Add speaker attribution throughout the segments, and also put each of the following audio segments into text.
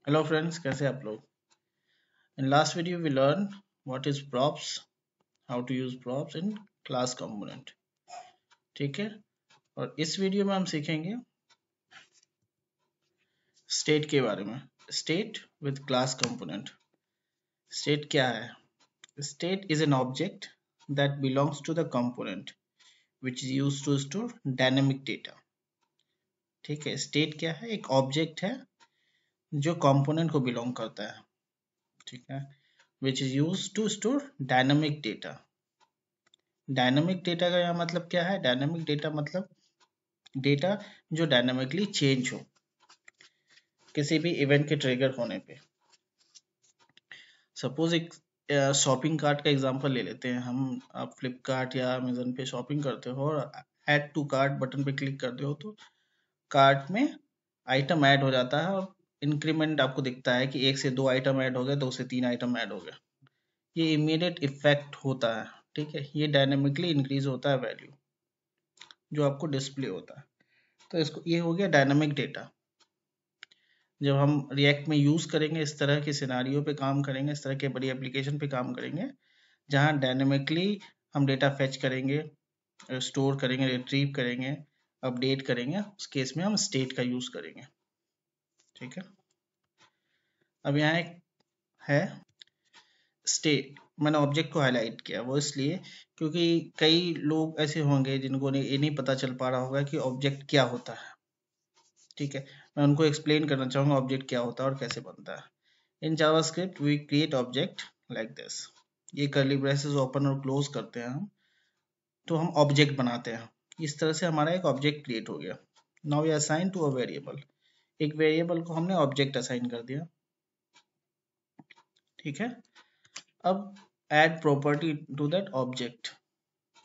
Speaker 1: Hello friends, कैसे आप लोग? In last video we learned what is props, how to use props in class component. ठीक है? और इस वीडियो में हम सीखेंगे state के बारे में. State with class component. State क्या है? State is an object that belongs to the component which is used to store dynamic data. ठीक है? State क्या है? एक object है जो component को belong करता है. ठीक है? Which is used to store dynamic data. Dynamic data का यहाँ मतलब क्या है? डायनामिक डेटा मतलब डेटा जो डायनामिकली चेंज हो किसी भी इवेंट के ट्रिगर होने पे. सपोज एक शॉपिंग कार्ट का एग्जांपल ले लेते हैं हम. आप फ्लिपकार्ट या अमेजन पे शॉपिंग करते हो और ऐड टू कार्ट बटन पे क्लिक करते हो तो कार्ट में आइटम ऐड हो जाता है और इंक्रीमेंट आपको दिखता है कि एक से दो आइटम ऐड हो गए, दो से तीन आइटम ऐड हो गए. ये इमीडिएट इफेक्ट होता है. ठीक है, ये डायनेमिकली इंक्रीज होता है वैल्यू जो आपको डिस्प्ले होता है. तो इसको ये हो गया डायनामिक डेटा. जब हम रिएक्ट में यूज़ करेंगे, इस तरह के सिनारियो पे काम करेंगे, इस तरह के बड़ी एप्लीकेशन पे काम करेंगे जहाँ डायनेमिकली हम डेटा फेच करेंगे, स्टोर करेंगे, रिट्रीव करेंगे, अपडेट करेंगे, उस केस में हम स्टेट का यूज़ करेंगे. ठीक है, अब यहाँ एक है स्टेट. मैंने ऑब्जेक्ट को हाईलाइट किया वो इसलिए क्योंकि कई लोग ऐसे होंगे जिनको ये नहीं पता चल पा रहा होगा कि ऑब्जेक्ट क्या होता है. ठीक है, मैं उनको एक्सप्लेन करना चाहूँगा ऑब्जेक्ट क्या होता है और कैसे बनता है. In JavaScript, we create object like this. ये curly braces ओपन और क्लोज करते हैं हम, तो हम ऑब्जेक्ट बनाते हैं. इस तरह से हमारा एक ऑब्जेक्ट क्रिएट हो गया. Now we assign to a variable. एक वेरिएबल को हमने ऑब्जेक्ट असाइन कर दिया. ठीक है, अब add property to that object.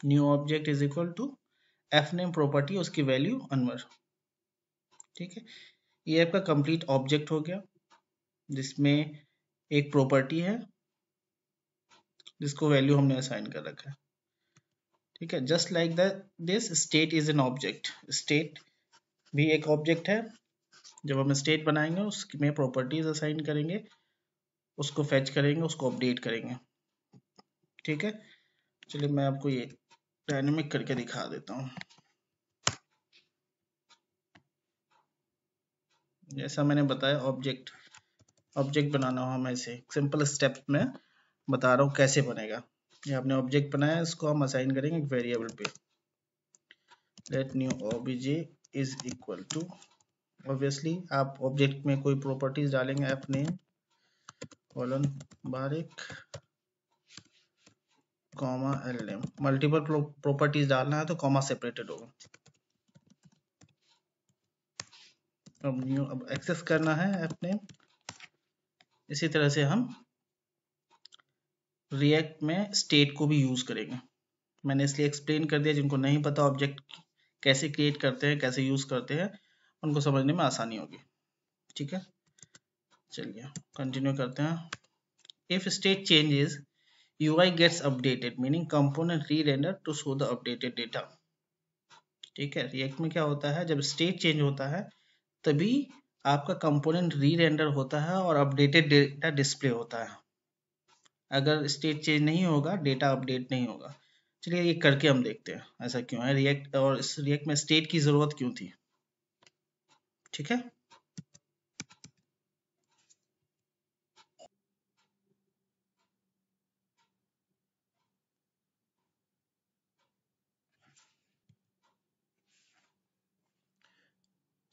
Speaker 1: New object is equal to f name property, उसकी वैल्यू अनवर. ठीक है, ये आपका कंप्लीट ऑब्जेक्ट हो गया जिसमें एक प्रॉपर्टी है जिसको वैल्यू हमने असाइन कर रखा है. ठीक है, just like that this state is an object. State भी एक ऑब्जेक्ट है. जब हम स्टेट बनाएंगे उसमें प्रॉपर्टीज असाइन करेंगे, उसको फेच करेंगे, उसको अपडेट करेंगे. ठीक है, चलिए मैं आपको ये डायनेमिक करके दिखा देता हूँ. जैसा मैंने बताया ऑब्जेक्ट ऑब्जेक्ट बनाना हो, हम ऐसे सिंपल स्टेप में बता रहा हूँ कैसे बनेगा. ये आपने ऑब्जेक्ट बनाया, इसको हम असाइन करेंगे एक वेरिएबल पे. Let new obj is equal to, obviously आप ऑब्जेक्ट में कोई प्रॉपर्टीज डालेंगे, एफ नेम कॉलन बारिक comma L name. Multiple properties डालना है तो कॉमा सेपरेटेड होगा. अब न्यू, अब एक्सेस करना है एफ नेम. इसी तरह से हम रिएक्ट में स्टेट को भी यूज करेंगे. मैंने इसलिए एक्सप्लेन कर दिया, जिनको नहीं पता ऑब्जेक्ट कैसे क्रिएट करते हैं, कैसे यूज करते हैं, उनको समझने में आसानी होगी. ठीक है, चलिए कंटिन्यू करते हैं. If state changes UI gets updated, meaning component re-render to show the updated data. ठीक है, रिएक्ट में क्या होता है, जब स्टेट चेंज होता है तभी आपका कंपोनेंट री रेंडर होता है और अपडेटेड डेटा डिस्प्ले होता है. अगर स्टेट चेंज नहीं होगा, डेटा अपडेट नहीं होगा. चलिए ये करके हम देखते हैं ऐसा क्यों है रिएक्ट, और इस रिएक्ट में स्टेट की जरूरत क्यों थी. ठीक है,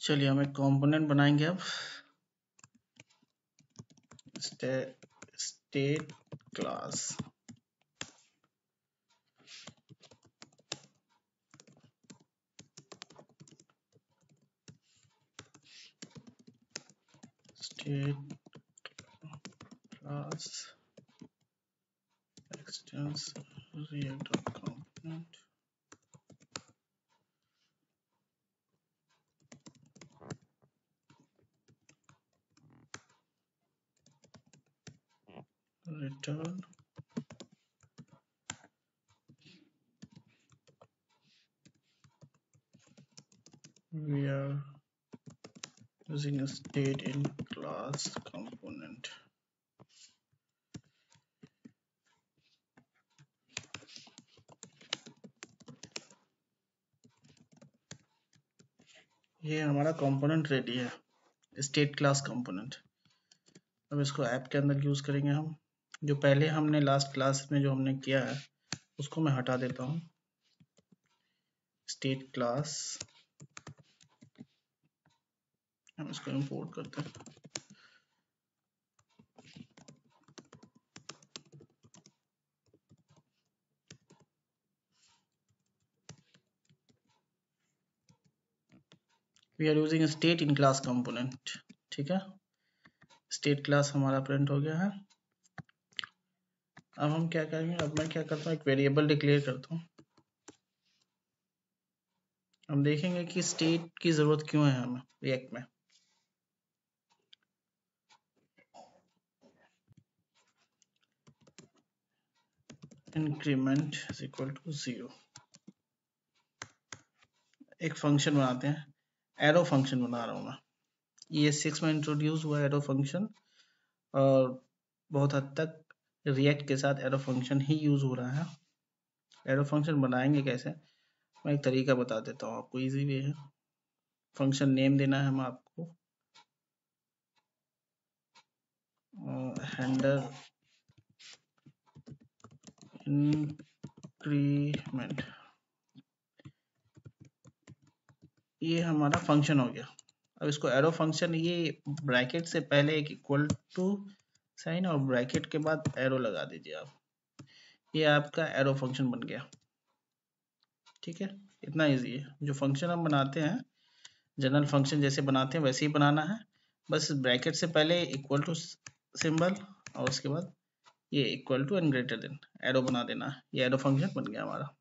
Speaker 1: चलिए हम एक कंपोनेंट बनाएंगे अब. State class. State class extends react component. Return where using state in class component. ये हमारा कंपोनेंट रेडी है, स्टेट क्लास कंपोनेंट। अब इसको ऐप के अंदर यूज करेंगे हम। जो पहले हमने लास्ट क्लास में जो हमने किया है उसको मैं हटा देता हूँ। स्टेट क्लास, हम इसको इंपोर्ट करते हैं। We are using state in class component. ठीक है, स्टेट क्लास हमारा प्रिंट हो गया है। अब हम क्या करेंगे, अब मैं क्या करता हूँ, एक वेरिएबल डिक्लेयर करता हूँ। हम देखेंगे कि स्टेट की जरूरत क्यों है हमें रिएक्ट में। Increment is equal to 0। एक फंक्शन बनाते हैं, एरो फंक्शन बना रहा हूँ मैं। ये 6 में इंट्रोड्यूस हुआ एरो फंक्शन, और बहुत हद तक रिएक्ट के साथ एरो फंक्शन ही यूज हो रहा है। एरो फंक्शन बनाएंगे कैसे, मैं एक तरीका बता देता हूँ आपको, इजी वे है। फंक्शन नेम देना है हम आपको, हैंडल इंक्रीमेंट, ये हमारा फंक्शन हो गया। अब इसको एरो फंक्शन, ये ब्रैकेट से पहले एक इक्वल टू साइन और ब्रैकेट के बाद एरो लगा दीजिए आप, ये आपका एरो फंक्शन बन गया। ठीक है, इतना इजी है। जो फंक्शन हम बनाते हैं, जनरल फंक्शन जैसे बनाते हैं वैसे ही बनाना है, बस ब्रैकेट से पहले इक्वल टू सिंबल और उसके बाद ये equal to and greater than arrow बना देना है। ये एरो फंक्शन बन गया हमारा।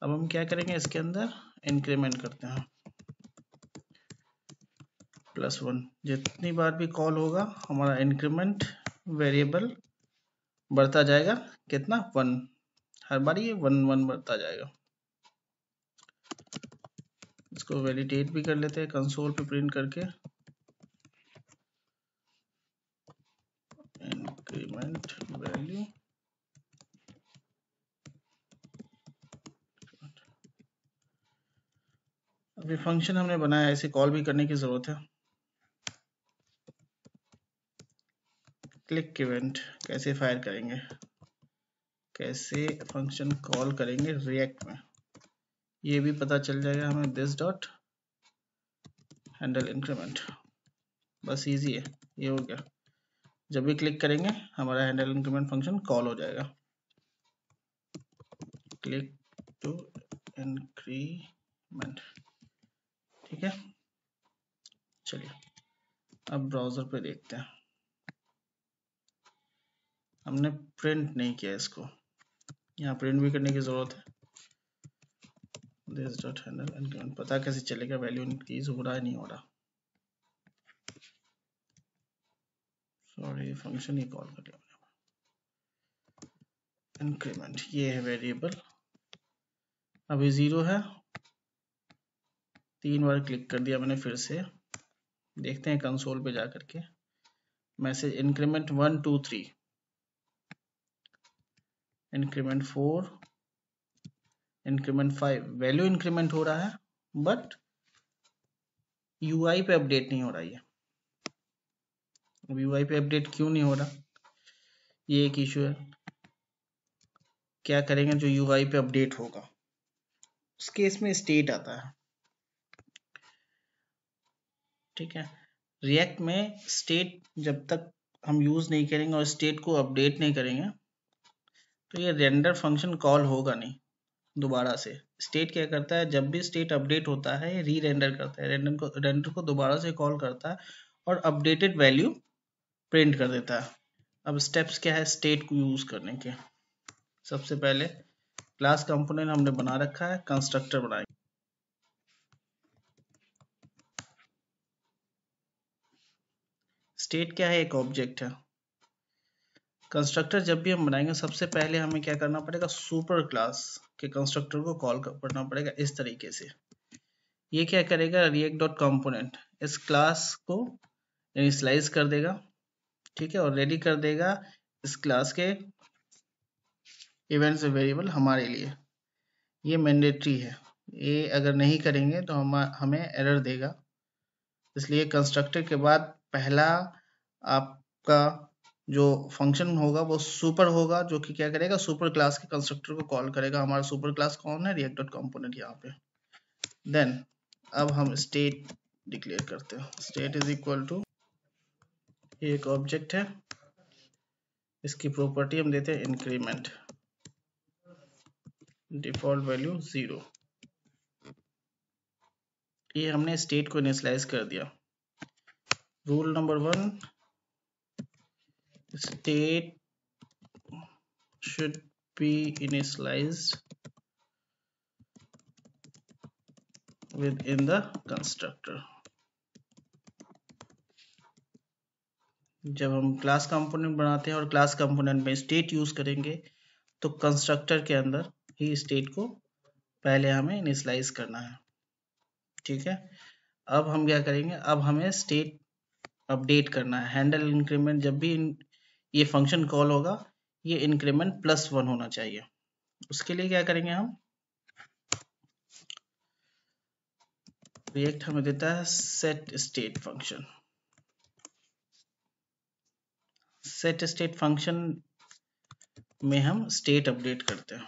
Speaker 1: अब हम क्या करेंगे, इसके अंदर इंक्रीमेंट करते हैं +1। जितनी बार भी कॉल होगा हमारा इंक्रीमेंट वेरिएबल बढ़ता जाएगा। कितना, 1, हर बार ये 1 1 बढ़ता जाएगा। इसको वैलिडेट भी कर लेते हैं कंसोल पे प्रिंट करके, इंक्रीमेंट वैल्यू। अभी फंक्शन हमने बनाया, ऐसे कॉल भी करने की जरूरत है। क्लिक इवेंट कैसे फायर करेंगे, कैसे फंक्शन कॉल करेंगे रिएक्ट में, ये भी पता चल जाएगा हमें। दिस डॉट हैंडल इंक्रीमेंट, बस इजी है, ये हो गया। जब भी क्लिक करेंगे हमारा हैंडल इंक्रीमेंट फंक्शन कॉल हो जाएगा। Click to increment. ठीक है, चलिए अब ब्राउजर पे देखते हैं। हमने प्रिंट नहीं किया इसको, यहाँ प्रिंट भी करने की जरूरत है। दिस डॉट हैंडल इंक्रीमेंट, पता कैसे चलेगा वैल्यू इंक्रीज हो रहा है नहीं हो रहा। सॉरी, फंक्शन ही कॉल कर लिया। इंक्रीमेंट, ये है वेरिएबल, अभी 0 है। 3 बार क्लिक कर दिया मैंने फिर से, देखते हैं कंसोल पे जा करके message. Increment 1 2 3, increment 4, increment 5, value increment हो रहा है बट यूआई पे अपडेट नहीं हो रहा है। अब यूआई पे अपडेट क्यों नहीं हो रहा, ये एक इशू है। क्या करेंगे, जो यूआई पे अपडेट होगा उस केस में स्टेट आता है। ठीक है, रिएक्ट में स्टेट जब तक हम यूज नहीं करेंगे और स्टेट को अपडेट नहीं करेंगे तो ये रेंडर फंक्शन कॉल होगा नहीं दोबारा से। स्टेट क्या करता है, जब भी स्टेट अपडेट होता है ये री रेंडर करता है, रेंडर को दोबारा से कॉल करता है और अपडेटेड वैल्यू प्रिंट कर देता है। अब स्टेप्स क्या है स्टेट को यूज करने के। सबसे पहले क्लास कंपोनेंट हमने बना रखा है, कंस्ट्रक्टर बनाएंगे। स्टेट क्या है, एक ऑब्जेक्ट है। कंस्ट्रक्टर जब भी हम बनाएंगे सबसे पहले हमें क्या करना पड़ेगा, सुपर क्लास के कंस्ट्रक्टर को कॉल करना पड़ेगा इस तरीके से। ये क्या करेगा, रिएक्ट डॉट कॉम्पोनेंट इस क्लास को इनिशियलाइज कर देगा, ठीक है, और रेडी कर देगा इस क्लास के इवेंट्स वेरिएबल हमारे लिए। ये मैंडेटरी है, ये अगर नहीं करेंगे तो हमें एरर देगा। इसलिए कंस्ट्रक्टर के बाद पहला आपका जो फंक्शन होगा वो सुपर होगा, जो कि क्या करेगा, सुपर क्लास के कंस्ट्रक्टर को कॉल करेगा। हमारा सुपर क्लास कौन है, रिएक्ट डॉट कॉम्पोनेंट यहाँ पे। देन अब हम स्टेट डिक्लेयर करते हैं। स्टेट इज इक्वल टू, एक ऑब्जेक्ट है, इसकी प्रॉपर्टी हम देते हैं इंक्रीमेंट, डिफॉल्ट वैल्यू 0। ये हमने स्टेट को इनिशियलाइज कर दिया। Rule number 1, state should be initialized within the constructor। जब हम क्लास कंपोनेंट बनाते हैं और क्लास कंपोनेंट में स्टेट यूज करेंगे तो कंस्ट्रक्टर के अंदर ही स्टेट को पहले हमें इनिशियलाइज करना है, ठीक है। अब हम क्या करेंगे, अब हमें स्टेट अपडेट करना है। हैंडल इंक्रीमेंट, जब भी ये फंक्शन कॉल होगा ये इंक्रीमेंट +1 होना चाहिए। उसके लिए क्या करेंगे, हम रिएक्ट हमें देता है set state function. Set state function में हम स्टेट अपडेट करते हैं।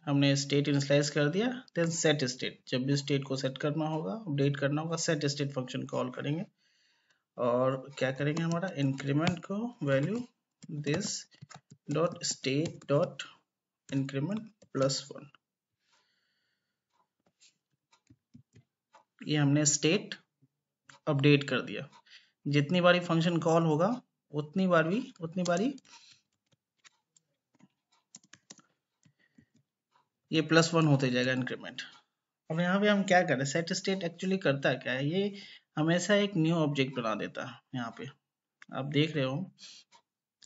Speaker 1: हमने स्टेट इनिशियलाइज कर दिया, देन सेट स्टेट, जब भी स्टेट को सेट करना होगा, अपडेट करना होगा, सेट स्टेट फंक्शन कॉल करेंगे और क्या करेंगे, हमारा इंक्रीमेंट को value this dot state dot increment +1। ये हमने स्टेट अपडेट कर दिया। जितनी बारी फंक्शन कॉल होगा उतनी बारी ये +1 होते जाएगा इंक्रीमेंट। अब यहाँ पे हम क्या करें, सेट स्टेट एक्चुअली करता है क्या है, ये हमेशा एक न्यू ऑब्जेक्ट बना देता है। यहाँ पे आप देख रहे हो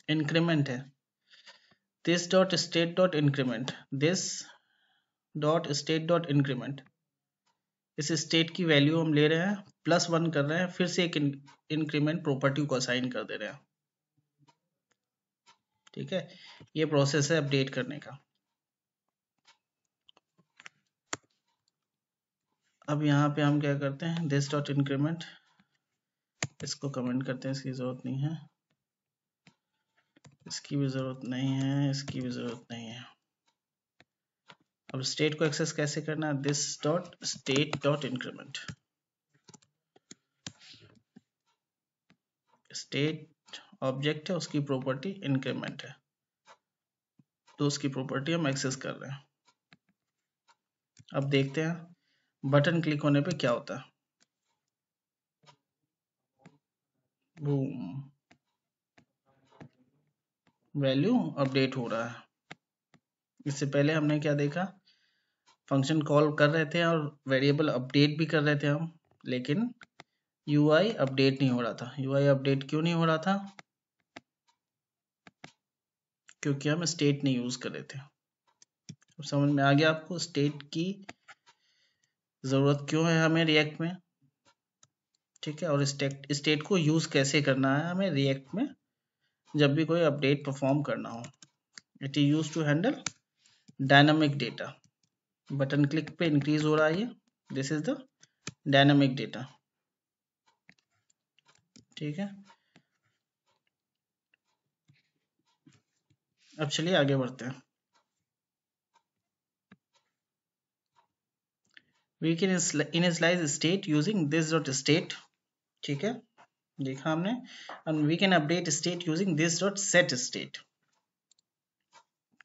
Speaker 1: इंक्रीमेंट है, this dot state dot increment, this dot state dot increment. इस स्टेट की वैल्यू हम ले रहे हैं, +1 कर रहे हैं, फिर से एक इंक्रीमेंट प्रॉपर्टी को असाइन कर दे रहे हैं, ठीक है। ये प्रोसेस है अपडेट करने का। अब यहाँ पे हम क्या करते हैं, दिस डॉट इंक्रीमेंट, इसको कमेंट करते हैं, इसकी जरूरत नहीं है, इसकी भी जरूरत नहीं है, इसकी भी जरूरत नहीं है। अब स्टेट को एक्सेस कैसे करना है, this dot state dot increment. State object है, उसकी प्रॉपर्टी इंक्रीमेंट है, तो उसकी प्रॉपर्टी हम एक्सेस कर रहे हैं। अब देखते हैं बटन क्लिक होने पे क्या होता है। बूम, वैल्यू अपडेट हो रहा है। इससे पहले हमने क्या देखा, फंक्शन कॉल कर रहे थे और वेरिएबल अपडेट भी कर रहे थे हम, लेकिन यूआई अपडेट नहीं हो रहा था। यूआई अपडेट क्यों नहीं हो रहा था, क्योंकि हम स्टेट नहीं यूज कर रहे थे। अब समझ में आ गया आपको स्टेट की जरूरत क्यों है हमें रिएक्ट में, ठीक है। और स्टेट को यूज कैसे करना है हमें रिएक्ट में जब भी कोई अपडेट परफॉर्म करना हो। It is use to handle dynamic data. Button click पे इंक्रीज हो रहा है ये, this is the dynamic data, ठीक है। अब चलिए आगे बढ़ते हैं। We can initialise state using this dot state, ठीक है, देखा हमने। And we can update state using this dot set state,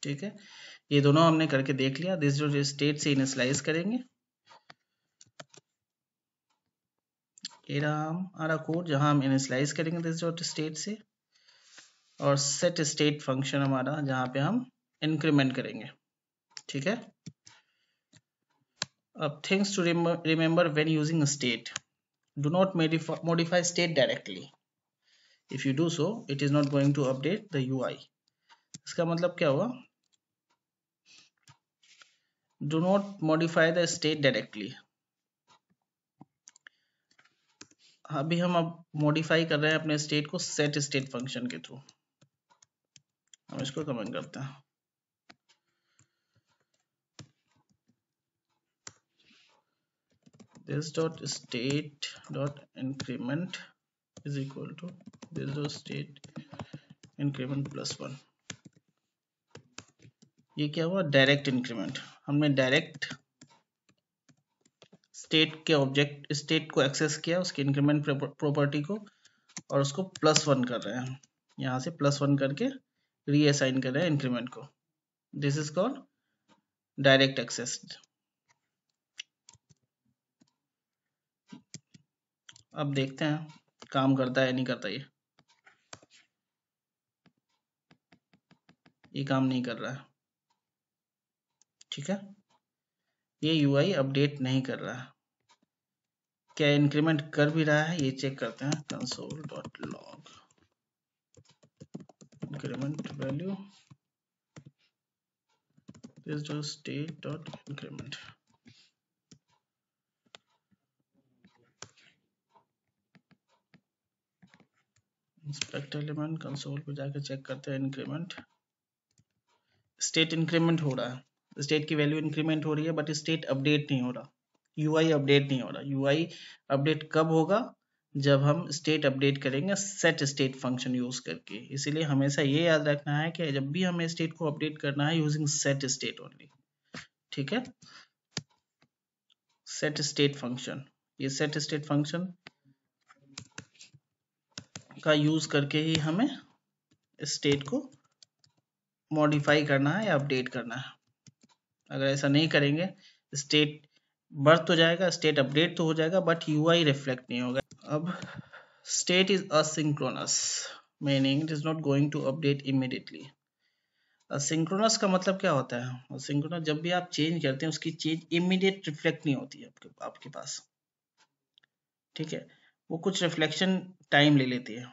Speaker 1: ठीक है। ये दोनों हमने करके देख लिया। दिस डॉट स्टेट से इनिशियलाइज करेंगे, ये रहा हमारा कोड जहां हम इनिशियलाइज करेंगे दिस डॉट स्टेट से, और सेट स्टेट फंक्शन हमारा जहां पे हम इंक्रीमेंट करेंगे, ठीक है। अब things to remember when using state, do not modify state directly. If you do so, it is not going to update the UI। इसका मतलब क्या हुआ, do not modify the state directly. अभी हम अब मॉडिफाई कर रहे हैं अपने स्टेट को सेट स्टेट फंक्शन के थ्रू। हम इसको कमेंट करते हैं। this dot state dot increment is equal to this dot state increment +1। ये क्या हुआ? Direct increment. हमने डायरेक्ट स्टेट के ऑब्जेक्ट स्टेट को एक्सेस किया, उसके इंक्रीमेंट प्रॉपर्टी को, और उसको +1 कर रहे हैं। यहाँ से +1 करके रीअसाइन कर रहे हैं इंक्रीमेंट को। This is called direct access. अब देखते हैं काम करता है नहीं करता। ये काम नहीं कर रहा है, ठीक है। ये यूआई अपडेट नहीं कर रहा है। क्या इंक्रीमेंट कर भी रहा है? ये चेक करते हैं। console.log increment value this dot state dot increment। Inspect element console पे जाकर चेक करते हैं। इंक्रीमेंट स्टेट इंक्रीमेंट हो रहा है, स्टेट की वैल्यू इंक्रीमेंट हो रही है, बट स्टेट अपडेट नहीं हो रहा, यूआई अपडेट नहीं हो रहा। यूआई अपडेट कब होगा? जब हम स्टेट अपडेट करेंगे सेट स्टेट फंक्शन यूज करके। इसीलिए हमेशा ये याद रखना है कि जब भी हमें स्टेट को अपडेट करना है यूजिंग सेट स्टेट ओनली, ठीक है। सेट स्टेट फंक्शन, ये सेट स्टेट फंक्शन का यूज करके ही हमें स्टेट को मॉडिफाई करना है या अपडेट करना है। अगर ऐसा नहीं करेंगे स्टेट बढ़ तो जाएगा, स्टेट अपडेट तो हो जाएगा, बट यूआई रिफ्लेक्ट नहीं होगा। अब state is asynchronous, meaning it is not going to update immediately. Asynchronous का मतलब क्या होता है? असिंक्रोनस जब भी आप चेंज करते हैं उसकी चेंज इमीडिएट रिफ्लेक्ट नहीं होती है आपके पास, ठीक है। वो कुछ रिफ्लेक्शन टाइम ले लेती है,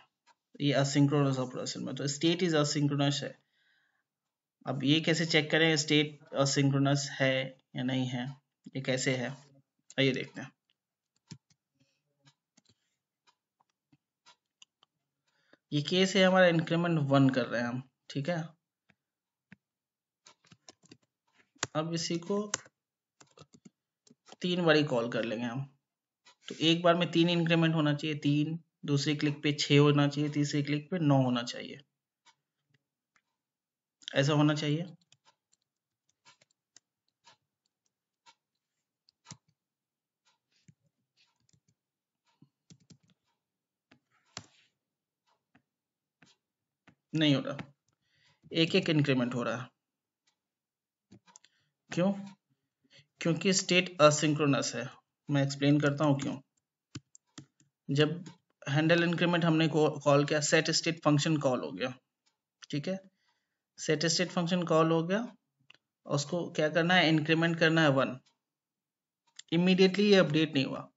Speaker 1: ये असिंक्रोनस ऑपरेशन में। तो स्टेट इज असिंक्रोनस है। अब ये कैसे चेक करें स्टेट असिंक्रोनस है या नहीं है? ये कैसे है, आइए देखते हैं। ये केस है हमारा इंक्रीमेंट 1 कर रहे हैं हम, ठीक है। अब इसी को 3 बारी कॉल कर लेंगे हम। तो एक बार में 3 इंक्रीमेंट होना चाहिए, 3, दूसरी क्लिक पे 6 होना चाहिए, तीसरी क्लिक पे 9 होना चाहिए, ऐसा होना चाहिए। नहीं हो रहा, एक एक इंक्रीमेंट हो रहा है। क्यों? क्योंकि स्टेट असिंक्रोनस है। मैं एक्सप्लेन करता हूँ क्यों। जब हैंडल इंक्रीमेंट हमने कॉल किया, सेट स्टेट फंक्शन कॉल हो गया, ठीक है। सेट स्टेट फंक्शन कॉल हो गया, उसको क्या करना है? इंक्रीमेंट करना है 1। इमीडिएटली ये अपडेट नहीं हुआ,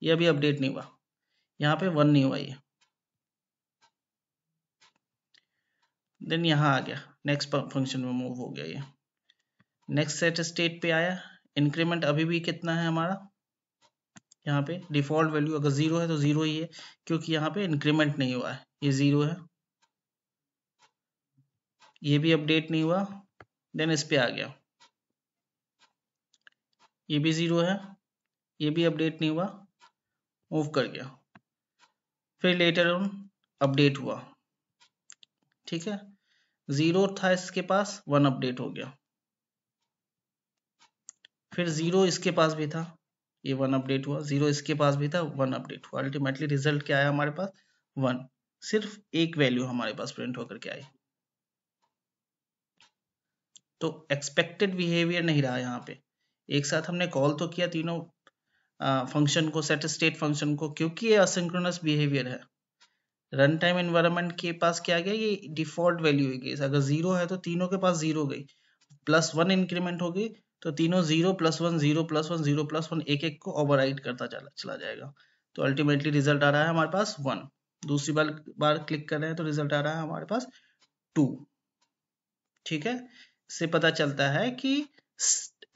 Speaker 1: ये अभी अपडेट नहीं हुआ, यहाँ पे 1 नहीं हुआ ये। देन यहाँ आ गया, नेक्स्ट फंक्शन में मूव हो गया ये। नेक्स्ट सेट स्टेट पे आया, इंक्रीमेंट अभी भी कितना है हमारा? यहाँ पे डिफॉल्ट वैल्यू अगर 0 है तो 0 ही है, क्योंकि यहाँ पे इंक्रीमेंट नहीं हुआ है, ये 0 है। ये भी अपडेट नहीं हुआ, देन इस पे आ गया, ये भी 0 है, ये भी अपडेट नहीं हुआ, मूव कर गया। फिर लेटर ऑन अपडेट हुआ, ठीक है। 0 था इसके पास, 1 अपडेट हो गया। फिर 0 इसके पास भी था, ये 1 अपडेट हुआ। 0 इसके पास भी था, 1 अपडेट हुआ। अल्टीमेटली रिजल्ट क्या आया हमारे पास? 1। सिर्फ एक वैल्यू हमारे पास प्रिंट होकर के आई। तो एक्सपेक्टेड बिहेवियर नहीं रहा यहाँ पे। एक साथ हमने कॉल तो किया तीनों फंक्शन को, सेट स्टेट फंक्शन को, क्योंकि ये असिंक्रोनस बिहेवियर है। रन टाइम एनवायरनमेंट के पास क्या गया? ये डिफॉल्ट वैल्यू है। अगर 0 है तो तीनों के पास 0 गई, +1 इंक्रीमेंट हो गई तो तीनों 0 +1 0 +1 0 +1 एक एक को ओवरराइड करता चला जाएगा। तो अल्टीमेटली रिजल्ट आ रहा है हमारे पास 1। दूसरी बार क्लिक कर रहे हैं तो रिजल्ट आ रहा है हमारे पास 2, ठीक है। इससे पता चलता है कि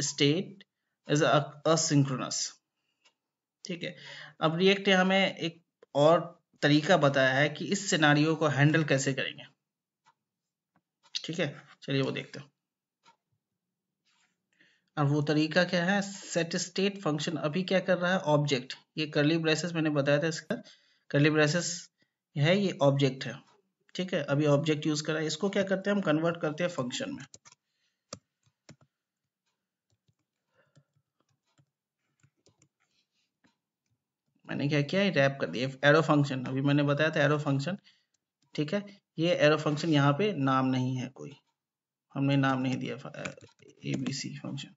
Speaker 1: स्टेट इज असिंक्रोनस। ठीक है, अब रिएक्ट ने हमें एक और तरीका बताया है कि इस सिनारियो को हैंडल कैसे करेंगे। ठीक है, चलिए वो देखते हैं। अब वो तरीका क्या है, सेट स्टेट फंक्शन अभी क्या कर रहा है, ऑब्जेक्ट, ये करली ब्रेसेस मैंने बताया था, इसका करली ब्रेसेस है, ये ऑब्जेक्ट है। ठीक है, अभी ऑब्जेक्ट यूज कर रहा है, इसको क्या करते हैं हम, कन्वर्ट करते हैं फंक्शन में। मैंने क्या किया, रैप कर दिया एरो फंक्शन, अभी मैंने बताया था एरो फंक्शन। ठीक है, ये एरो फंक्शन यहाँ पे नाम नहीं है कोई, हमने नाम नहीं दिया ABC फंक्शन।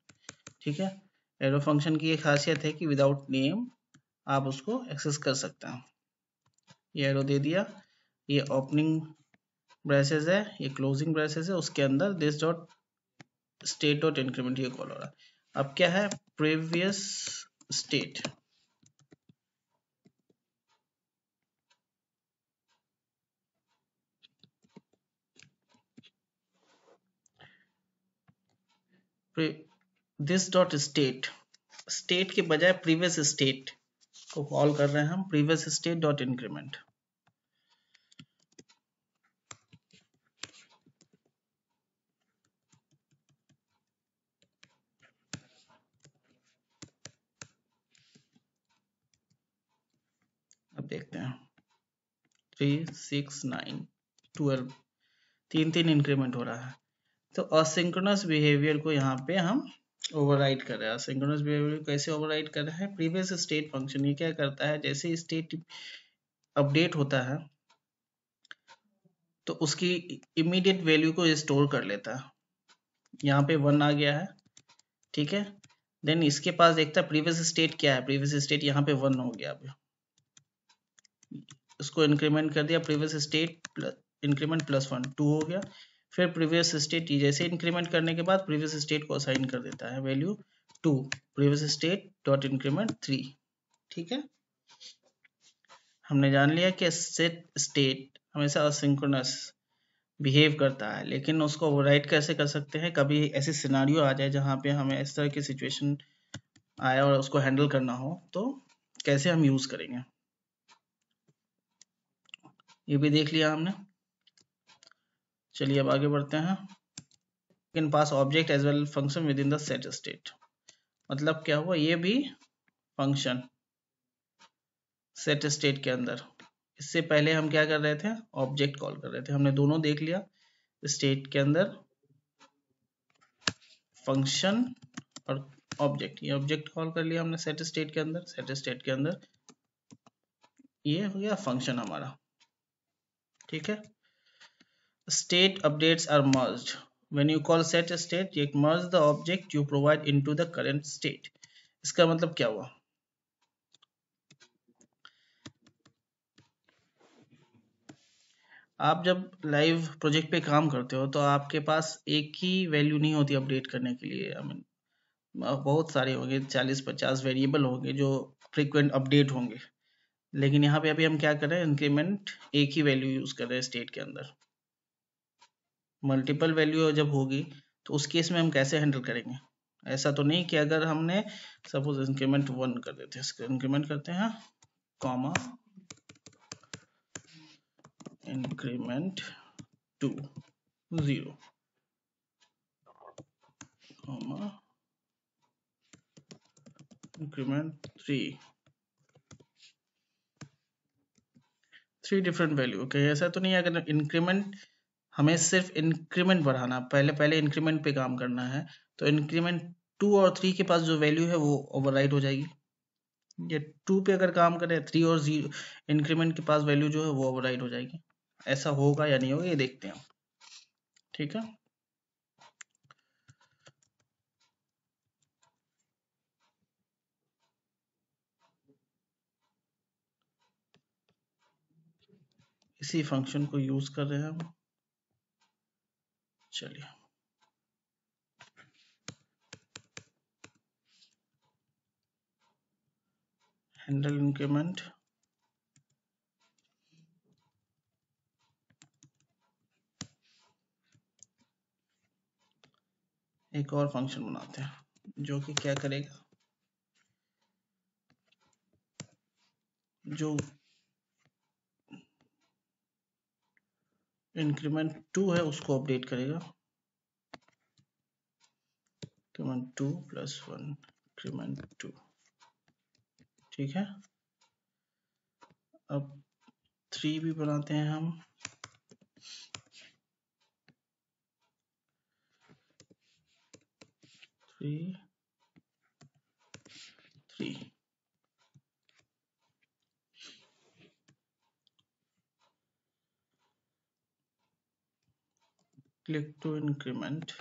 Speaker 1: ठीक है, एरो फंक्शन की ये खासियत है कि विदाउट नेम आप उसको एक्सेस कर सकते हैं। ये एरो दे दिया, ये ओपनिंग ब्रेसेस है, ये क्लोजिंग ब्रेसेस है, उसके अंदर this dot state dot increment ये कॉल हो रहा है। अब क्या है, previous state, this dot state, state के बजाय प्रीवियस स्टेट को कॉल कर रहे हैं हम, प्रीवियस स्टेट डॉट इंक्रीमेंट। अब देखते हैं 3 6 9 12, तीन तीन इंक्रीमेंट हो रहा है। तो असिंक्रोनस बिहेवियर को यहाँ पे हम ओवरराइड कर रहे हैं। असिंक्रोनस बिहेवियर को कैसे ओवरराइड कर रहे हैं, प्रीवियस स्टेट फंक्शन ये क्या करता है, जैसे स्टेट अपडेट होता है तो उसकी इमीडिएट वैल्यू को स्टोर कर लेता है। यहाँ पे 1 आ गया है, ठीक है, देन इसके पास देखता है प्रीवियस स्टेट क्या है, प्रीवियस स्टेट यहाँ पे 1 हो गया, अभी उसको इंक्रीमेंट कर दिया, प्रीवियस स्टेट इंक्रीमेंट +1 2 हो गया। फिर प्रीवियस स्टेट जैसे इंक्रीमेंट करने के बाद प्रीवियस स्टेट को असाइन कर देता है value 2, previous state dot increment 3। ठीक है, हमने जान लिया कि सेट स्टेट हमेशा असिंक्रोनस बिहेव करता है, लेकिन उसको ओवरराइड कैसे कर सकते हैं, कभी ऐसे सिनारियो आ जाए जहाँ पे हमें इस तरह की सिचुएशन आए और उसको हैंडल करना हो तो कैसे हम यूज करेंगे, ये भी देख लिया हमने। चलिए अब आगे बढ़ते हैं। Can pass object as well function within the set state, मतलब क्या हुआ, ये भी फंक्शन सेट स्टेट के अंदर, इससे पहले हम क्या कर रहे थे, ऑब्जेक्ट कॉल कर रहे थे, हमने दोनों देख लिया, स्टेट के अंदर फंक्शन और ऑब्जेक्ट, ये ऑब्जेक्ट कॉल कर लिया हमने सेट स्टेट के अंदर, सेट स्टेट के अंदर ये हो गया फंक्शन हमारा। ठीक है, state updates are merged when you call set state, you merge the object you provide into the current state। इसका मतलब क्या हुआ, आप जब लाइव प्रोजेक्ट पे काम करते हो तो आपके पास एक ही वैल्यू नहीं होती अपडेट करने के लिए, आई मीन बहुत सारे होंगे, 40-50 वेरिएबल होंगे जो फ्रीक्वेंट अपडेट होंगे, लेकिन यहाँ पे अभी हम क्या कर रहे हैं, इंक्रीमेंट एक ही वैल्यू यूज कर रहे हैं स्टेट के अंदर। मल्टीपल वैल्यू जब होगी तो उस केस में हम कैसे हैंडल करेंगे, ऐसा तो नहीं कि अगर हमने सपोज इंक्रीमेंट 1 कर देते हैं, इसको इंक्रीमेंट करते हैं comma increment 2 0 comma increment 3 different value. Okay, ऐसा तो नहीं है, अगर इंक्रीमेंट हमें सिर्फ इंक्रीमेंट बढ़ाना, पहले पहले इंक्रीमेंट पे काम करना है तो इंक्रीमेंट 2 और 3 के पास जो वैल्यू है वो ओवरराइड हो जाएगी, ये 2 पे अगर काम करें 3 और 0 इंक्रीमेंट के पास वैल्यू जो है वो ओवरराइड हो जाएगी। ऐसा होगा या नहीं होगा ये देखते हैं। ठीक है, इसी फंक्शन को यूज कर रहे हैं हम। चलिए हैंडल इंक्रीमेंट, एक और फंक्शन बनाते हैं जो कि क्या करेगा, जो इंक्रीमेंट 2 है उसको अपडेट करेगा, इंक्रीमेंट 2 + 1 इंक्रीमेंट 2। ठीक है, अब 3 भी बनाते हैं हम। 3 3 click to increment,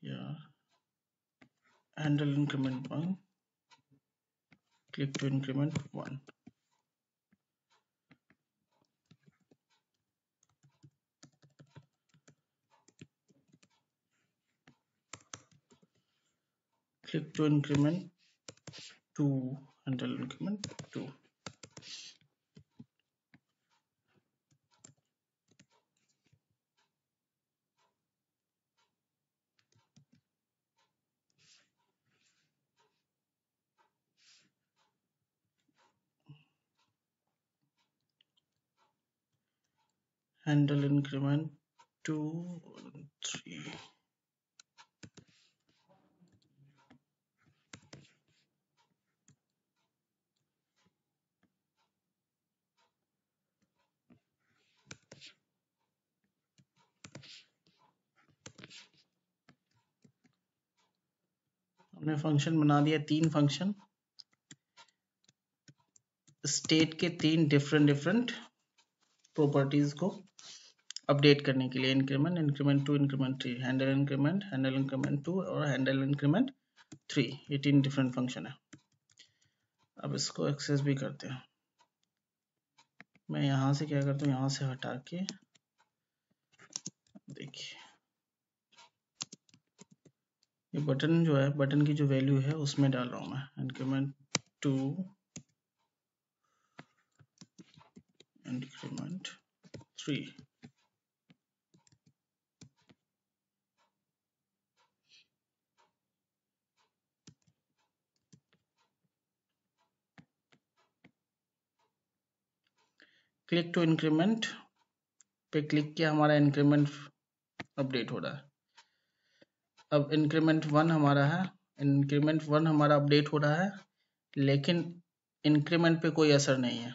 Speaker 1: yeah, handle increment 1, click to increment 1, click to increment 2, handle increment 2। handle increment 2 3। हमने फंक्शन बना दिया, 3 फंक्शन स्टेट के 3 डिफरेंट प्रॉपर्टीज को अपडेट करने के लिए, increment, increment 2, increment 3, handle increment 2 और हैंडल इंक्रीमेंट 3, ये 3 डिफरेंट फंक्शन है। अब इसको एक्सेस भी करते हैं। मैं यहाँ से क्या करता हूँ, यहाँ से हटा के देखिए ये बटन जो है, बटन की जो वैल्यू है उसमें डाल रहा हूँ मैं, increment 2 increment 3। Click to increment पे क्लिक किया, हमारा इंक्रीमेंट अपडेट हो रहा है। अब इंक्रीमेंट 1 हमारा है, इंक्रीमेंट 1 हमारा अपडेट हो रहा है, लेकिन इंक्रीमेंट पे कोई असर नहीं है।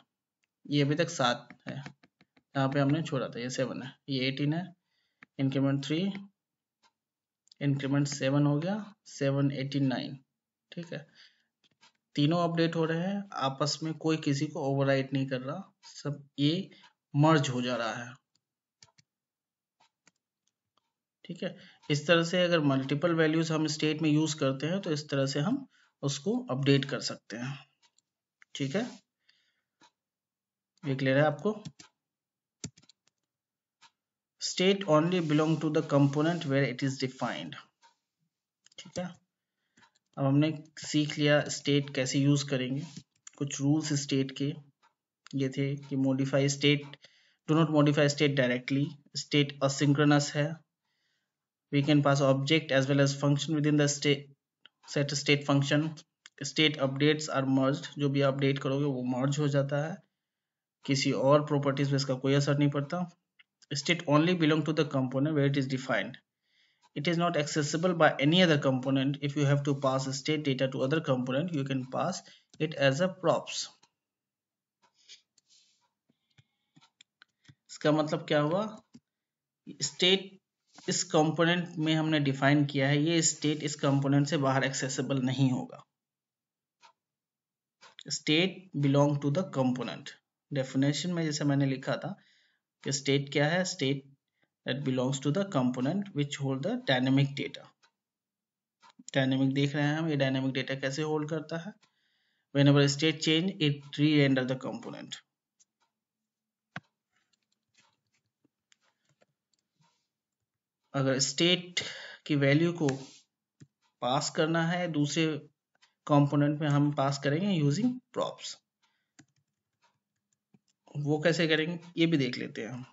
Speaker 1: ये अभी तक 7 है, यहाँ पे हमने छोड़ा था, ये 7 है, ये 18 है। इंक्रीमेंट 3, इंक्रीमेंट 7 हो गया, 7 18 9। ठीक है, तीनों अपडेट हो रहे हैं, आपस में कोई किसी को ओवरराइट नहीं कर रहा, सब ये मर्ज हो जा रहा है। ठीक है, इस तरह से अगर मल्टीपल वैल्यूज हम स्टेट में यूज करते हैं तो इस तरह से हम उसको अपडेट कर सकते हैं। ठीक है, ये क्लियर है आपको? State only belong to the component where it is defined. ठीक है, अब हमने सीख लिया स्टेट कैसे यूज करेंगे। कुछ रूल्स स्टेट के ये थे कि modify state, do not modify state directly, state asynchronous है, we can pass object as well as function within the state, set state function, state updates are merged, जो भी अपडेट करोगे वो मर्ज हो जाता है, किसी और प्रॉपर्टीज पे इसका कोई असर नहीं पड़ता। state only belong to the component where it is defined, it is not accessible by any other component. If you have to pass state data to other component, you can pass it as a props। इसका मतलब क्या हुआ, state इस component में हमने define किया है, ये स्टेट इस कंपोनेंट से बाहर एक्सेसिबल नहीं होगा। State belong to the component, definition में जैसे मैंने लिखा था कि स्टेट क्या है, state that belongs to the component which hold the dynamic data. Dynamic देख रहे हैं हम, ये डायनेमिक डेटा कैसे होल्ड करता है, whenever state change it re-render the component. अगर स्टेट की वैल्यू को पास करना है दूसरे कंपोनेंट में, हम पास करेंगे यूजिंग प्रॉप्स। वो कैसे करेंगे ये भी देख लेते हैं हम।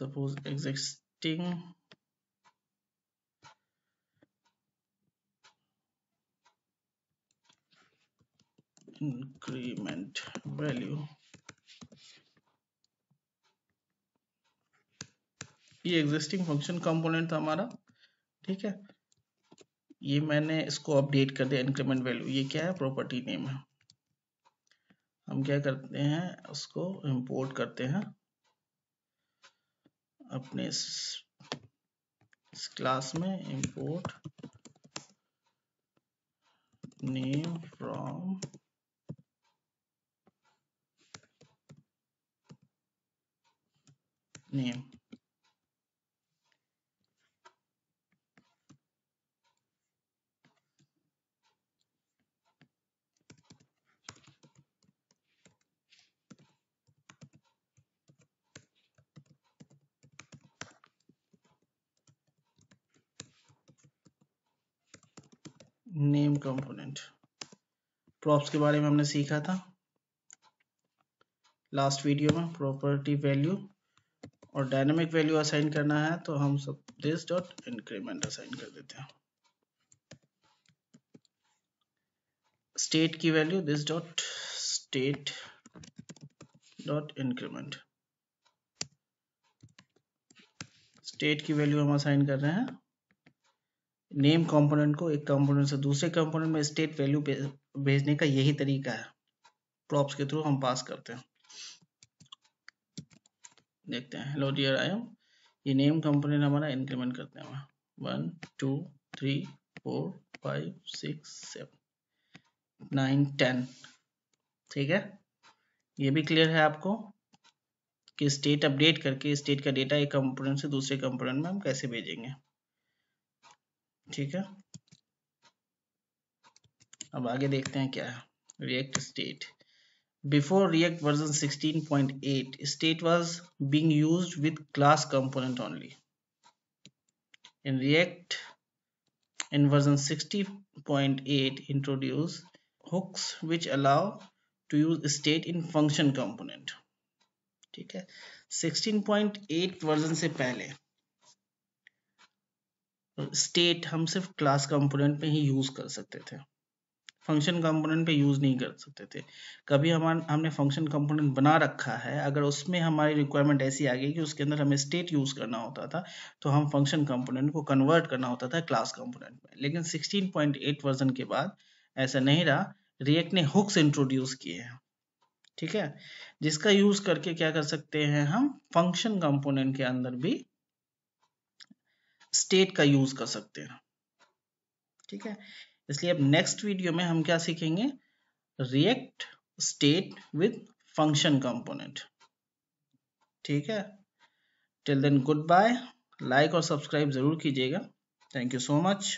Speaker 1: suppose existing increment value, ये एग्जिस्टिंग फंक्शन कंपोनेंट था हमारा, ठीक है। ये मैंने इसको अपडेट कर दिया इंक्रीमेंट वैल्यू, ये क्या है, प्रॉपर्टी नेम है। हम क्या करते हैं, उसको इंपोर्ट करते हैं अपने इस क्लास में, import name from name. Name component, props के बारे में हमने सीखा था लास्ट वीडियो में, प्रॉपर्टी वैल्यू और डायनामिक वैल्यू असाइन करना है तो हम सब दिस डॉट इंक्रीमेंट असाइन कर देते हैं। स्टेट की value this dot state dot increment, state की वैल्यू हम असाइन कर रहे हैं नेम कंपोनेंट को, एक कंपोनेंट से दूसरे कंपोनेंट में स्टेट वैल्यू भेजने का यही तरीका है, प्रॉप्स के थ्रू हम पास करते हैं। देखते हैं, हेलो डियर आई एम, ये नेम कंपोनेंट हमारा इंक्रीमेंट करते हैं 1 2 3 4 5 6 7 9 10, ठीक है। ये भी क्लियर है आपको कि स्टेट अपडेट करके स्टेट का डेटा एक कंपोनेंट से दूसरे कंपोनेंट में हम कैसे भेजेंगे, ठीक है। अब आगे देखते हैं क्या है, react state. Before React version 16.8, state was being used with class component only. In React, in version 16.8, introduce hooks which allow to use state in function component. ठीक है, 16.8 वर्जन से पहले स्टेट हम सिर्फ क्लास कंपोनेंट में ही use कर सकते थे, फंक्शन कंपोनेंट पे यूज नहीं कर सकते थे। कभी हमने फंक्शन कंपोनेंट बना रखा है, अगर उसमें हमारी रिक्वायरमेंट ऐसी आ गई कि उसके अंदर हमें स्टेट यूज करना होता था तो हम फंक्शन कंपोनेंट को कन्वर्ट करना होता था क्लास कंपोनेंट में। लेकिन 16.8 वर्जन के बाद ऐसा नहीं रहा, रिएक्ट ने हुक्स इंट्रोड्यूस किए हैं, ठीक है, जिसका यूज करके क्या कर सकते हैं, हम फंक्शन कंपोनेंट के अंदर भी स्टेट का यूज कर सकते हैं, ठीक है। इसलिए अब नेक्स्ट वीडियो में हम क्या सीखेंगे, react state with function component, ठीक है। Till then goodbye, like और सब्सक्राइब जरूर कीजिएगा। Thank you so much.